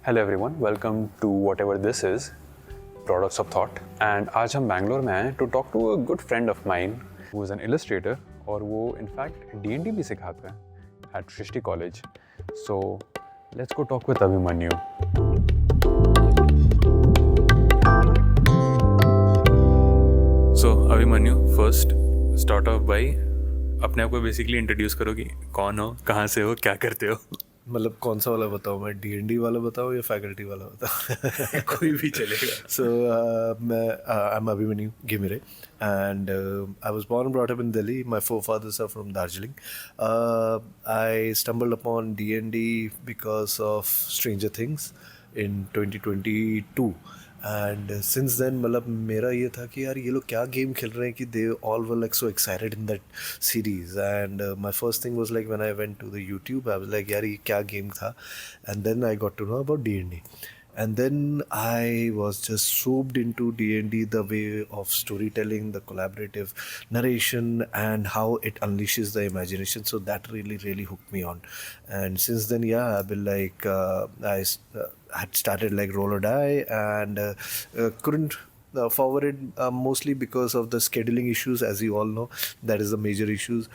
Hello everyone, welcome to whatever this is, Products of Thought. And आज हम बैंगलोर में हैं to talk to a good friend of mine who is an illustrator और वो in fact D&D भी सिखाता है at Shrishti College. So let's go talk with Abhimanyu. So Abhimanyu, first start off by अपने आप को बेसिकली इंट्रोड्यूस करो कि कौन हो, कहाँ से हो, क्या करते हो. मतलब कौन सा वाला बताऊँ मैं D&D वाला बताऊँ या फैकल्टी वाला बताऊँ कोई भी चलेगा. So I'm Abhimanyu Ghimire and I was born and brought up in Delhi. My forefathers are from Darjeeling. I stumbled upon D&D because of Stranger Things in 2022. And since then मतलब मेरा ये था कि यार ये लोग क्या गेम खेल रहे हैं कि they all were like so excited in that series and my first thing was like when I went to the YouTube I was like यार ये क्या गेम था and then I got to know about D&D. And then I was just swooped into D&D, the way of storytelling, the collaborative narration, and how it unleashes the imagination. So that really, really hooked me on. And since then, yeah, I've been like, I had started like roll or die and couldn't forward it mostly because of the scheduling issues, as you all know. That is the major issues.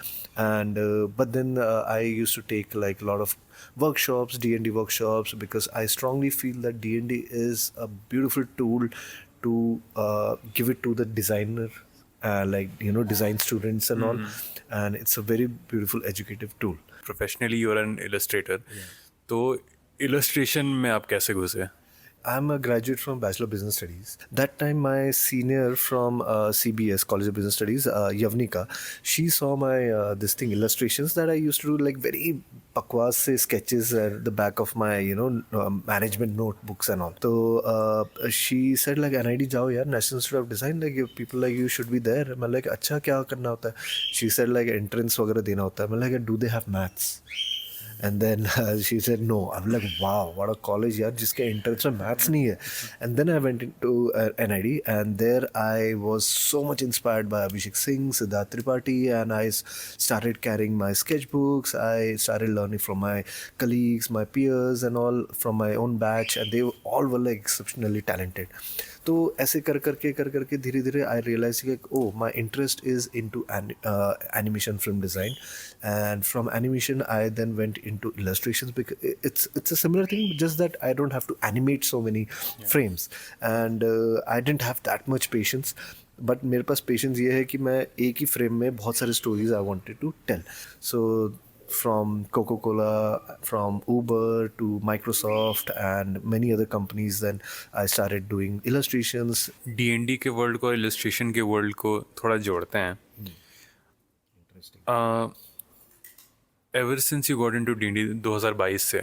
And but then I used to take like a lot of workshops, D&D workshops, because I strongly feel that D&D is a beautiful tool to give it to the designer, like design students and all, and it's a very beautiful educative tool. Professionally you are an illustrator, तो illustration में आप कैसे घुसे? I'm a graduate from Bachelor of Business Studies. That time, my senior from CBS, College of Business Studies, Yavnika, she saw my this thing illustrations that I used to do, like very bakwas se sketches at the back of my management notebooks and all. So she said like NID jao yaar, National Institute of Design, like people like you should be there. I'm like अच्छा क्या करना होता है? She said like entrance वगैरह देना होता है. I'm like do they have maths? And then she said no. I'm like wow, what a college yaar jiske entrance mein maths nahi hai. And then I went into NID and there I was so much inspired by Abhishek Singh, Siddharth Tripathi, and I started carrying my sketchbooks. I started learning from my colleagues, my peers and all from my own batch, and they all were like exceptionally talented. तो ऐसे कर करके धीरे धीरे I realise कि oh my interest is into animation film design and from animation I then went into illustration. It's a similar thing, just that I don't have to animate so many frames and I didn't have that much patience. But मेरे पास patience ये है कि मैं एक ही frame में बहुत सारे stories I wanted to tell. So from Coca-Cola, from Uber to Microsoft and many other companies, then I started doing illustrations. D&D के वर्ल्ड को इलस्ट्रेशन के वर्ल्ड को थोड़ा जोड़ते हैं. Ever since you got into D&D 2022 से,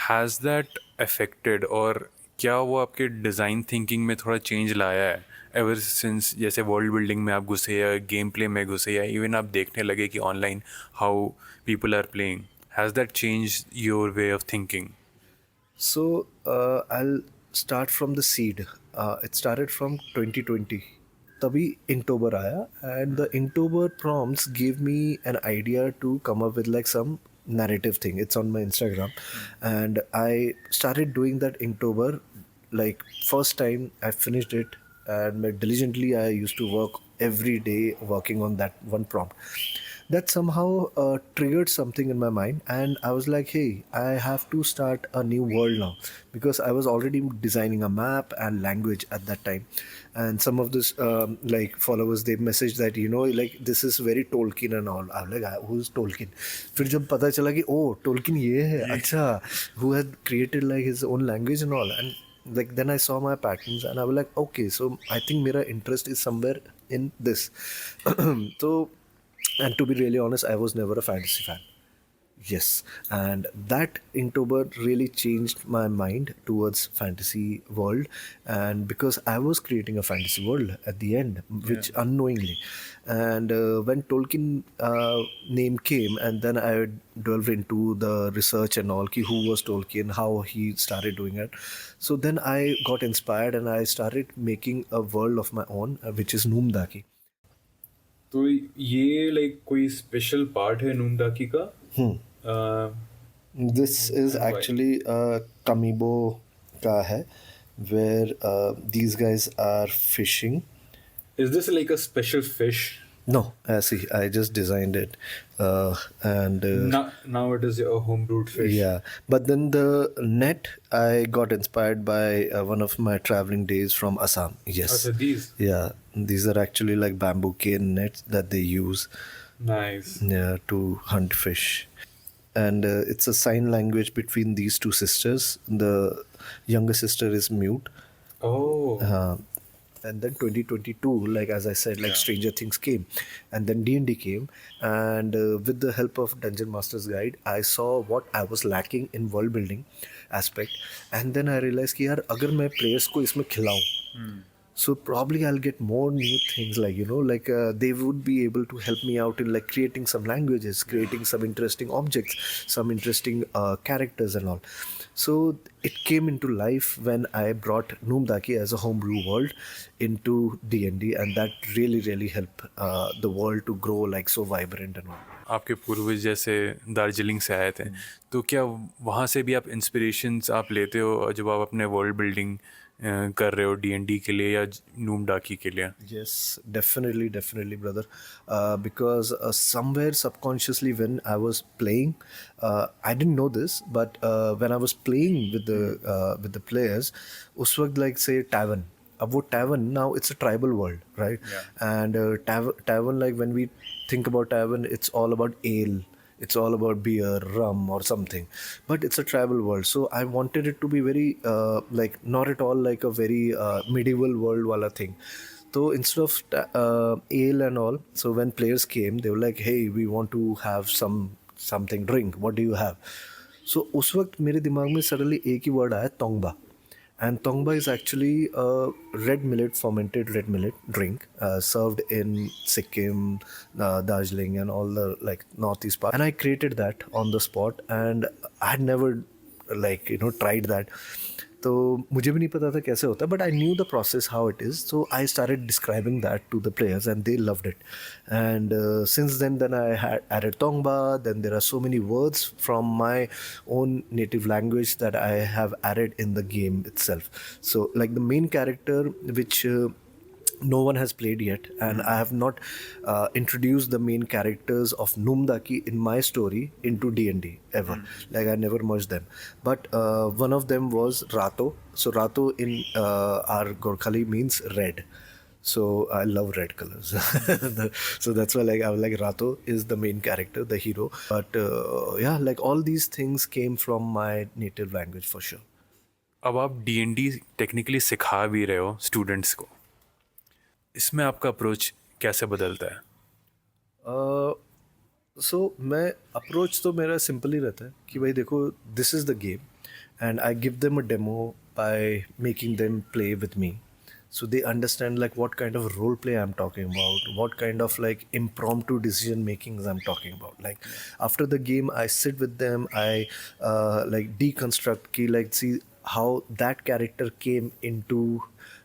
has that affected और क्या वो आपके डिज़ाइन थिंकिंग में थोड़ा चेंज लाया है? एवर सिंस जैसे वर्ल्ड बिल्डिंग में आप घुसे या गेम प्ले में घुसे या इवन आप देखने लगे कि online how people are playing, has that change your way of thinking? So I'll start from the seed. It started from 2020. तभी Inktober आया and the Inktober prompts gave me an idea to come up with like some narrative thing. It's on my Instagram and I started doing that Inktober. Like first time I finished it and diligently I used to work every day working on that one prompt. That somehow triggered something in my mind and I was like, hey, I have to start a new world now, because I was already designing a map and language at that time. And some of this like followers, they messaged that like this is very Tolkien and all. I'm like, who's Tolkien? फिर जब पता चला कि Tolkien ये है, अच्छा, who had created like his own language and all, and like then I saw my patterns and I was like, okay, so I think मेरा interest is somewhere in this. So, and to be really honest, I was never a fantasy fan. Yes, and that Inktober really changed my mind towards fantasy world, and because I was creating a fantasy world at the end, which unknowingly, and when Tolkien name came, and then I delved into the research and all, ki who was Tolkien, how he started doing it. So then I got inspired and I started making a world of my own, which is Noomdaki. तो ये like कोई special part है नूमदाकी का? This is actually a Kamibo ka hai, where these guys are fishing. Is this like a special fish? No, see, I just designed it, and Now it is a home brewed fish. yeah. But then the net, I got inspired by one of my traveling days from Assam. Yes, These. yeah, these are actually like bamboo cane nets that they use, Nice. yeah, to hunt fish. And it's a sign language between these two sisters. The younger sister is mute. Oh. And then 2022, like as I said, like Stranger Things came, and then D&D came, and with the help of Dungeon Master's Guide, I saw what I was lacking in world building aspect, and then I realized कि यार अगर मैं players को इसमें खिलाऊं, so probably I'll get more new things, like like they would be able to help me out in like creating some languages, creating some interesting objects, some interesting characters and all. So it came into life when I brought Noomdaki as a homebrew world into D&D, and that really helped the world to grow like so vibrant and all. आपके पूर्वज जैसे दार्जिलिंग से आए थे, तो क्या वहाँ से भी आप इंस्पिरेशंस आप लेते हो जब आप अपने वर्ल्ड बिल्डिंग कर रहे हो D&D के लिए या नूम डाकी के लिए? Yes, definitely, brother. Because somewhere subconsciously, when I was playing, I didn't know this, but when I was playing with the players, उस वक्त like say tavern. अब वो tavern now it's a tribal world, right? And tavern, like when we think about tavern, it's all about ale, it's all about beer, rum, or something. But it's a tribal world, so I wanted it to be very like not at all like a very medieval world wala thing. So instead of ale and all, so when players came, they were like, "Hey, we want to have something drink. What do you have?" So उस वक्त मेरे दिमाग में suddenly एक ही word आया, तोंगबा. And Tongba is actually a fermented red millet drink served in Sikkim, Darjeeling, and all the like northeast part. And I created that on the spot, and I had never like tried that. तो मुझे भी नहीं पता था कैसे होता, but I knew the process how it is. So I started describing that to the players, and they loved it. And since then I had added Tongba. Then there are so many words from my own native language that I have added in the game itself. So like the main character, which no one has played yet, and I have not introduced the main characters of Numdaki in my story into D&D ever. Like I never merged them, but one of them was Rato. So Rato in our Gorkhali means red. So I love red colors. So that's why like I was like Rato is the main character, the hero. But yeah, like all these things came from my native language for sure. अब आप D&D technically सिखा भी रहे हो students को, इसमें आपका approach कैसे बदलता है? सो मैं अप्रोच तो मेरा सिंपल ही रहता है कि भाई देखो, this is the game and I give them a demo by making them play with me, so they understand like what kind of role play I'm talking about, what kind of like impromptu decision makings I'm talking about. Like after the game I sit with them, I like deconstruct ki, like see how that character came into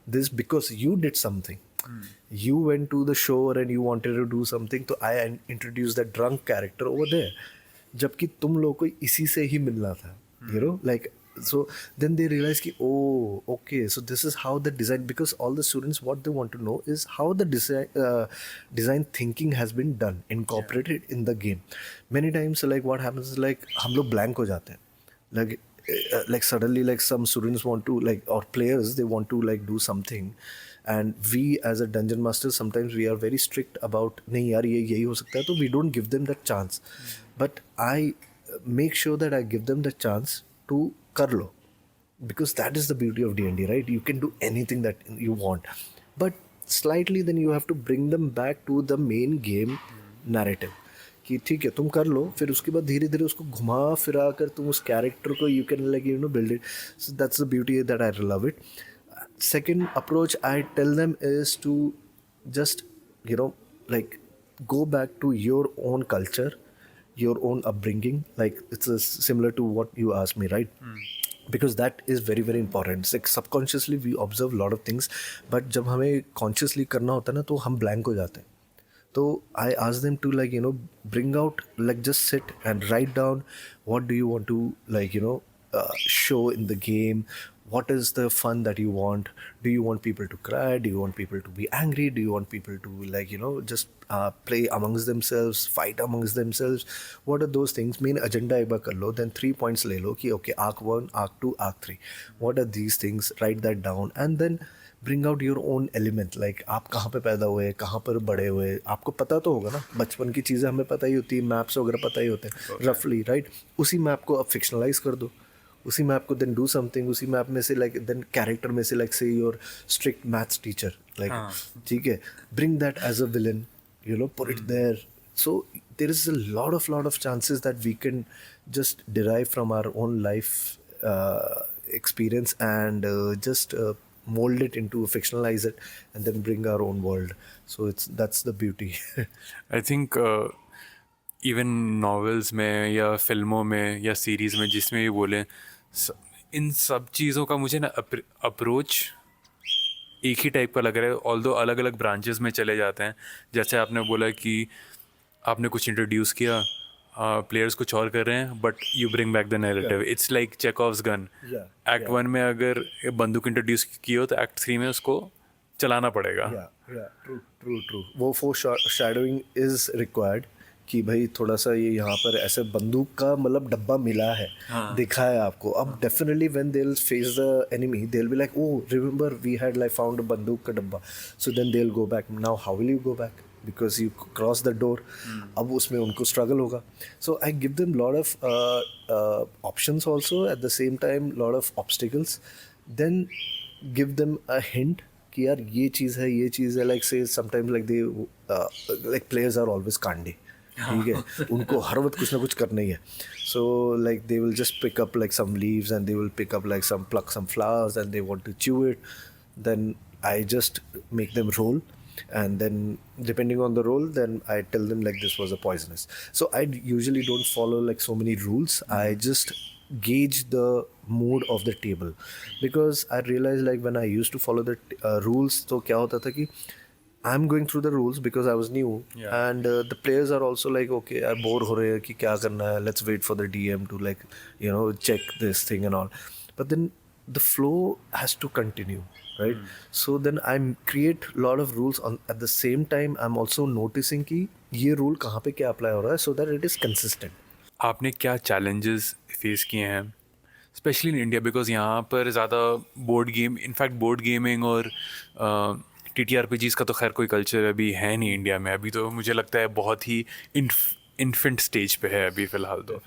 this because you did something. You went to the shore and you wanted to do something, so I introduced that drunk character over there, जबकि तुम लोग को इसी से ही मिलना था, you know, like. So then they realize ki, oh okay, so this is how the design, because all the students what they want to know is how the design thinking has been done, incorporated in the game. Many times like what happens is like हम लोग blank हो जाते हैं, like suddenly like some students want to like, or players they want to like do something, and we as a dungeon master sometimes we are very strict about नहीं यार ये यही हो सकता है, तो we don't give them that chance. But I make sure that I give them the chance to कर लो, because that is the beauty of D&D, right? You can do anything that you want, but slightly then you have to bring them back to the main game narrative कि ठीक है तुम कर लो, फिर उसके बाद धीरे धीरे उसको घुमा फिरा कर तुम उस कैरेक्टर को you can like build it. So that's the beauty that I love it. Second approach I tell them is to just like go back to your own culture, your own upbringing. Like it's similar to what you asked me, right? Because that is very important. It's like subconsciously we observe a lot of things, but जब हमें consciously करना होता है ना तो हम blank हो जाते हैं. तो I asked them to like bring out, like just sit and write down what do you want to like show in the game. What is the fun that you want? Do you want people to cry? Do you want people to be angry? Do you want people to like just play amongst themselves, fight amongst themselves? What are those things? Main agenda एक बार कर लो, then 3 points ले लो कि okay, arc 1, arc 2, arc 3. What are these things? Write that down and then bring out your own element. Like आप कहाँ पे पैदा हुए, कहाँ पर बड़े हुए, आपको पता तो होगा ना, बचपन की चीज़ें हमें पता ही होती है, मैप्स वगैरह पता ही होते हैं रफली, राइट? उसी मैप को अब फिक्शनलाइज कर दो, उसी मैप को देन डू समथिंग, उसी मैप में से लाइक देन कैरेक्टर में से like say your strict maths teacher, like ठीक है, bring that as a villain, put it there. So there is a lot of chances that we can just derive from our own life experience and just mold it into, fictionalize it, and then bring our own world. So that's the beauty. I think even novels में या फिल्मों में या series में जिसमें भी बोलें, इन सब चीज़ों का मुझे ना अप्रोच एक ही टाइप का लग रहा है, ऑल्दो अलग अलग ब्रांचेस में चले जाते हैं. जैसे आपने बोला कि आपने कुछ इंट्रोड्यूस किया, प्लेयर्स कुछ और कर रहे हैं, but you bring back the narrative. It's like Chekhov's gun. Act 1 में अगर बंदूक इंट्रोड्यूस की हो तो एक्ट 3 में उसको चलाना पड़ेगा. ट्रू. वो foreshadowing is required कि भाई थोड़ा सा ये यहाँ पर ऐसे बंदूक का मतलब डब्बा मिला है, दिखा है आपको. अब definitely when they will face the enemy they will be like, oh remember we had like found a बंदूक का डब्बा. So then they will go back. Now how will you go back? Because you cross the door. अब उसमें उनको struggle होगा. So I give them lot of options also, at the same time lot of obstacles. Then give them a hint कि यार ये चीज़ है, ये चीज़ है. Like say sometimes like they like players are always कांडे, ठीक है, उनको हर वक्त कुछ ना कुछ करना ही है. So like they will just pick up like some leaves and they will pick up like some pluck some flowers and they want to chew it. Then I just make them roll, and then depending on the role, then I tell them like this was a poisonous. So I usually don't follow like so many rules. I just gauge the mood of the table, because I realized like when I used to follow the rules, तो क्या होता था कि I'm going through the rules because I was new, and the players are also like, okay, I'm bored हो रहे हैं कि क्या करना है, let's wait for the DM to like check this thing and all. But then the flow has to continue, right? So then I create a lot of rules on at the same time I'm also noticing कि ये rule कहाँ पे क्या apply हो रहा है, so that it is consistent. आपने क्या चैलेंजेस फेस किए हैं स्पेशली इन इंडिया, बिकॉज यहाँ पर ज़्यादा board game, in fact board gaming और TTRPGs का तो खैर कोई कल्चर अभी है नहीं इंडिया में. अभी तो मुझे लगता है बहुत ही इन्फेंट स्टेज पे है अभी फ़िलहाल तो.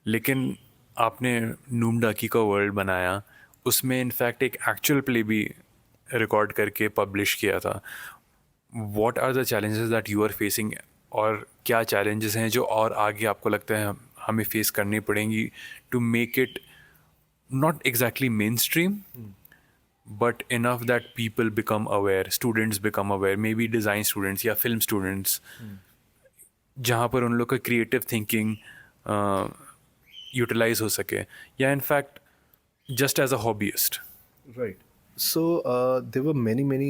लेकिन आपने नूम डाकी का वर्ल्ड बनाया, उसमें इनफैक्ट एक एक्चुअल प्ले भी रिकॉर्ड करके पब्लिश किया था. What are the challenges that you are facing, और क्या चैलेंजेस हैं जो और आगे आपको लगता है हमें फेस करनी पड़ेंगी to make it not exactly main stream but enough that people become aware, students become aware, may be design students या फिल्म स्टूडेंट्स, जहाँ पर उन लोग का क्रिएटिव थिंकिंग यूटिलाइज हो सके, या in fact just as a hobbyist? Right. So there were many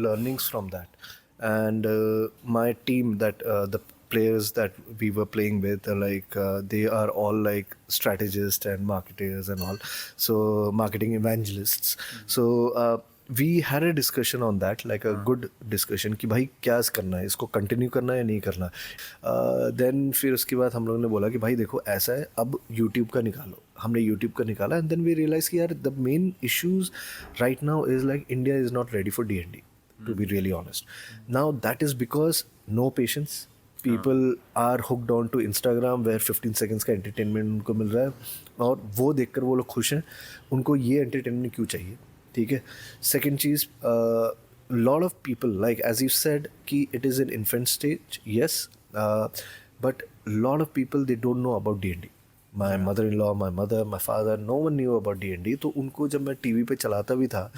learnings from that, and my team, that the players that we were playing with, they are all like strategists and marketers and all, so marketing evangelists. So we had a discussion on that, like a good discussion कि भाई क्या करना है, इसको continue करना है या नहीं करना. देन फिर उसके बाद हम लोगों ने बोला कि भाई देखो ऐसा है, अब यूट्यूब का निकालो. हमने यूट्यूब का निकाला, एंड देन वी रियलाइज कि यार the main issues right now is like India is not ready for D&D, to be really honest. Now that is because no patience. People are hooked on to Instagram where 15 seconds का entertainment उनको मिल रहा है, और वो देखकर वो लोग खुश हैं. उनको ये एंटरटेनमेंट क्यों चाहिए, ठीक है. सेकेंड चीज़, lot of people like as you said कि it is in infant stage, yes, but lot of people they don't know about D&D. My mother-in-law, my mother, my father, no one knew about D&D. तो उनको जब मैं TV पे चलाता भी था,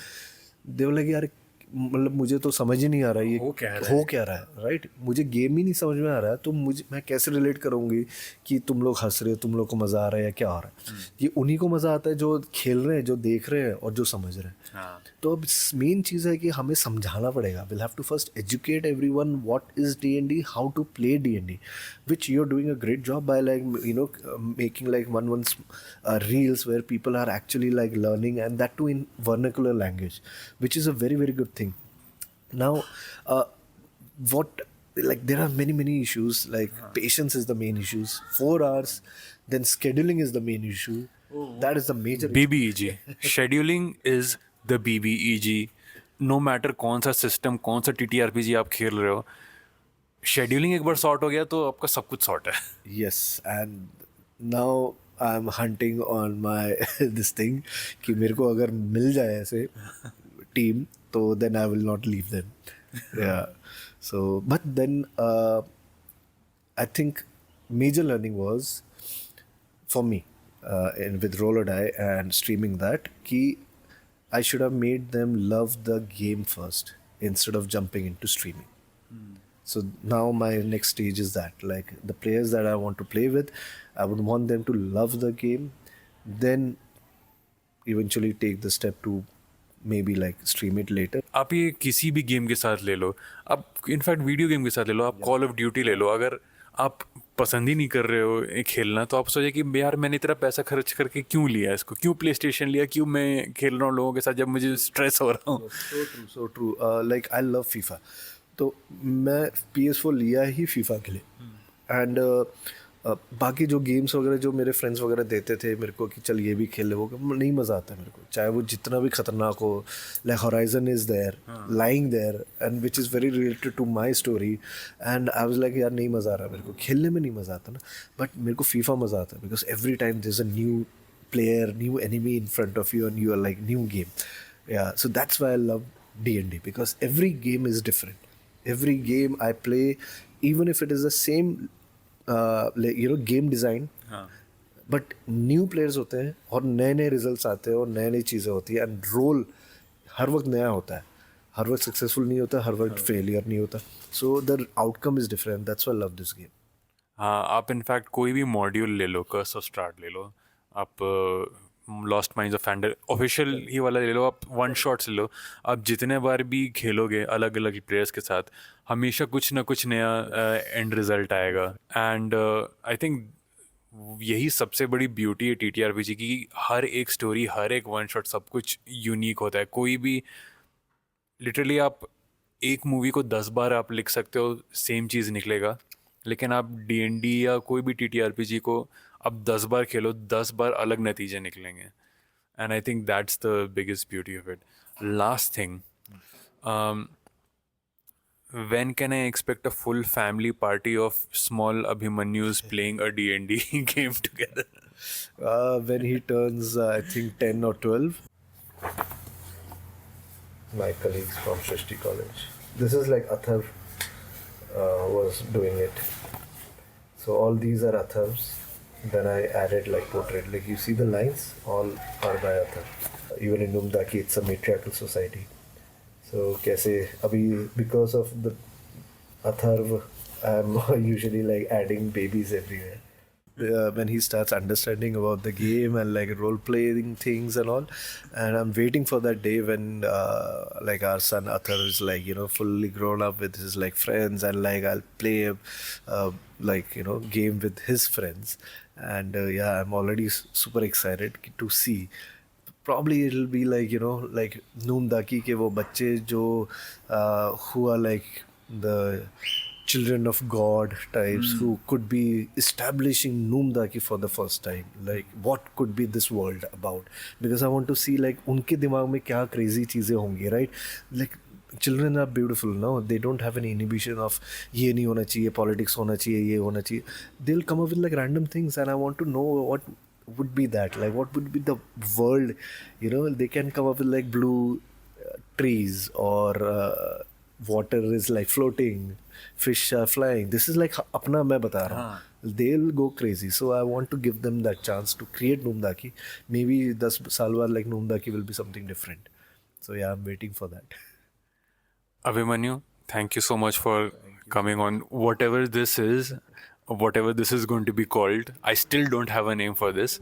they were like यार मतलब मुझे तो समझ ही नहीं आ रहा है ये हो क्या रहा हो है? क्या रहा है, राइट? मुझे गेम ही नहीं समझ में आ रहा है, तो मुझे मैं कैसे रिलेट करूँगी कि तुम लोग हंस रहे हो, तुम लोग को मज़ा आ रहा है या क्या हो रहा है? ये उन्हीं को मज़ा आता है जो खेल रहे हैं, जो देख रहे हैं और जो समझ रहे हैं। हाँ। तो अब मेन चीज़ है कि हमें समझाना पड़ेगा. Will have to first educate everyone what is D&D, how to play D&D, which you're doing a great job by, like, making like one reels where people are actually like learning, and that too in vernacular language, which is a very very good thing. Now, what, like, there are many issues, like patience is the main issues, 4 hours, then scheduling is the main issue. That is the major issue. BBEG scheduling is the BBEG. No matter कौन सा system, कौन सा TTRPG आप खेल रहे हो, scheduling एक बार sort हो गया तो आपका सब कुछ सॉर्ट है. Yes, and now I'm hunting on my this thing कि मेरे को अगर मिल जाए ऐसे टीम, तो then I will not leave them. Yeah. So, but then I think major learning was for me, with Roll or Die and streaming that, कि I should have made them love the game first instead of jumping into streaming. So now my next stage is that, like, the players that I want to play with, I would want them to love the game, then eventually take the step to maybe like stream it later. आप ये किसी भी game के साथ ले लो, आप in fact video game के साथ ले लो, आप कॉल ऑफ ड्यूटी ले लो, अगर आप पसंद ही नहीं कर रहे हो ये खेलना, तो आप सोचे कि यार मैंने इतना पैसा खर्च करके क्यों लिया इसको, क्यों प्ले स्टेशन लिया, क्यों मैं खेल रहा हूँ लोगों के साथ जब मुझे स्ट्रेस हो रहा हूँ. So true, so true. Like, I love FIFA. तो मैं PS4 लिया ही FIFA के लिए. एंड बाकी जो गेम्स वगैरह जो मेरे फ्रेंड्स वगैरह देते थे मेरे को कि चल ये भी खेल ले, वो नहीं मज़ा आता है मेरे को, चाहे वो जितना भी खतरनाक हो. Like horizon is there, lying there, and which is very related to my story, and I was like यार नहीं मज़ा आ रहा मेरे को, खेलने में नहीं मज़ा आता ना. बट मेरे को फीफा मज़ा आता है, because every time there is a new player, new enemy in front of you, and you are like new game. Yeah, so that's why I love D&D, because every game is different. Every game I play, even if it is the same game design, but new players होते हैं और नए नए results आते हैं और नए नई चीज़ें होती है, and role हर वक्त नया होता है, हर वक्त सक्सेसफुल नहीं होता, हर वक्त फेलियर नहीं होता. So the outcome is different. That's why I love this game. हाँ, आप इनफैक्ट कोई भी मॉड्यूल ले लो, कर्स ऑफ स्टार्ट ले लो, आप lost mines of Phandelver official ही वाला ले लो, आप वन शॉट्स ले लो, आप जितने बार भी खेलोगे अलग अलग प्लेयर्स के साथ, हमेशा कुछ ना कुछ नया एंड रिजल्ट आएगा. एंड आई थिंक यही सबसे बड़ी ब्यूटी है TTRPG की, हर एक स्टोरी, हर एक वन शॉट, सब कुछ यूनिक होता है. कोई भी लिटरली आप एक मूवी को 10 बार आप लिख सकते हो, सेम चीज़ निकलेगा, लेकिन आप D&D या कोई भी TTRPG को आप 10 बार खेलो, 10 बार अलग नतीजे निकलेंगे. And I think that's the biggest beauty of it. Last thing, when can I expect a full family party of small Abhimanyus playing a D&D game together? When he turns, I think 10 or 12. My colleagues from Shrishti College. This is like Athav was doing it. So all these are Athavs. Then I added like portrait. Like, you see the lines, all are by Athav. Even in Numdaki, it's a matriarchal society. So कैसे अभी because of the Atharv, I'm usually like adding babies everywhere. When he starts understanding about the game and like role playing things and all, and I'm waiting for that day when like our son Athar is like fully grown up with his like friends, and like I'll play like game with his friends, and yeah, I'm already super excited to see. Probably it'll be like like Noom Daki के वो बच्चे जो who are like the children of God types, who could be establishing Noom Daki for the first time. Like, what could be this world about? Because I want to see like उनके दिमाग में क्या crazy चीज़ें होंगी, right? Like, children are beautiful, no? They don't have any inhibition of ये नहीं होना चाहिए, politics होना चाहिए, ये होना चाहिए. They'll come up with like random things, and I want to know what would be that, like what would be the world. They can come up with like blue trees, or water is like floating, fish are flying. This is like apna मैं बता रहा हूँ. They'll go crazy. So I want to give them that chance to create Noom Daki. Maybe 10 साल बाद like Noom Daki will be something different. So yeah, I'm waiting for that. Abhimanyu, thank you so much for coming on. Whatever this is going to be called, I still don't have a name for this,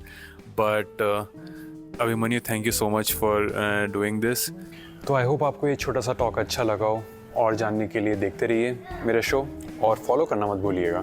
but Abhimanyu, thank you so much for doing this. तो I hope आपको ये छोटा सा talk अच्छा लगा हो, और जानने के लिए देखते रहिए मेरा शो और फॉलो करना मत भूलिएगा.